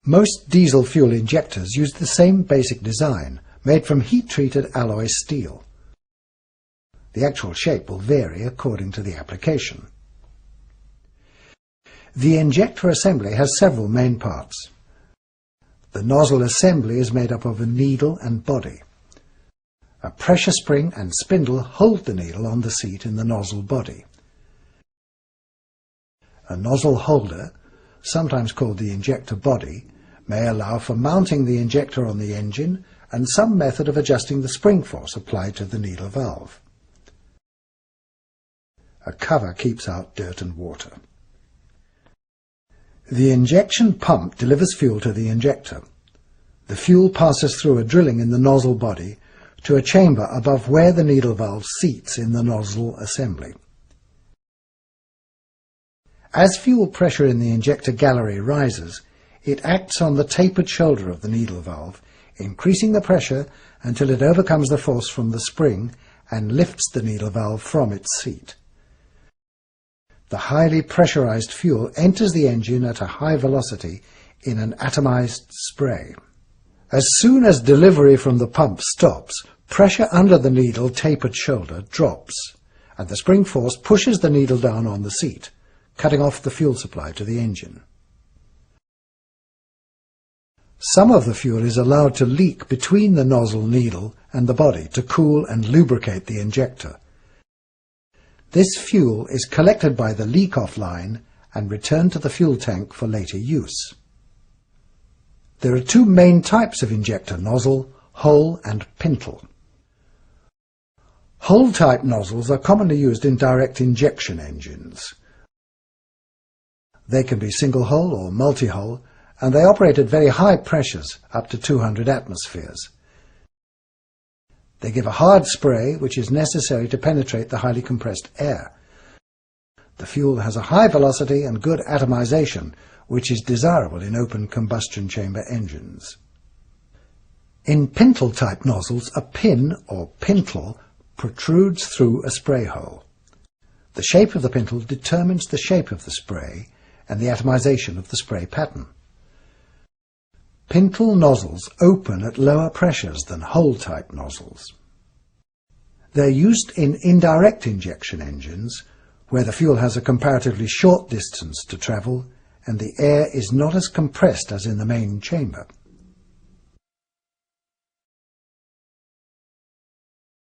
Most diesel fuel injectors use the same basic design, made from heat-treated alloy steel. The actual shape will vary according to the application. The injector assembly has several main parts. The nozzle assembly is made up of a needle and body. A pressure spring and spindle hold the needle on the seat in the nozzle body. A nozzle holder, sometimes called the injector body, may allow for mounting the injector on the engine and some method of adjusting the spring force applied to the needle valve. A cover keeps out dirt and water. The injection pump delivers fuel to the injector. The fuel passes through a drilling in the nozzle body to a chamber above where the needle valve seats in the nozzle assembly. As fuel pressure in the injector gallery rises, it acts on the tapered shoulder of the needle valve, increasing the pressure until it overcomes the force from the spring and lifts the needle valve from its seat. The highly pressurized fuel enters the engine at a high velocity in an atomized spray. As soon as delivery from the pump stops, pressure under the needle tapered shoulder drops, and the spring force pushes the needle down on the seat, cutting off the fuel supply to the engine. Some of the fuel is allowed to leak between the nozzle needle and the body to cool and lubricate the injector. This fuel is collected by the leak-off line and returned to the fuel tank for later use. There are two main types of injector nozzle, hole and pintle. Hole-type nozzles are commonly used in direct injection engines. They can be single-hole or multi-hole, and they operate at very high pressures, up to 200 atmospheres. They give a hard spray which is necessary to penetrate the highly compressed air. The fuel has a high velocity and good atomization, which is desirable in open combustion chamber engines. In pintle-type nozzles, a pin, or pintle, protrudes through a spray hole. The shape of the pintle determines the shape of the spray and the atomization of the spray pattern. Pintle nozzles open at lower pressures than hole-type nozzles. They're used in indirect injection engines, where the fuel has a comparatively short distance to travel and the air is not as compressed as in the main chamber.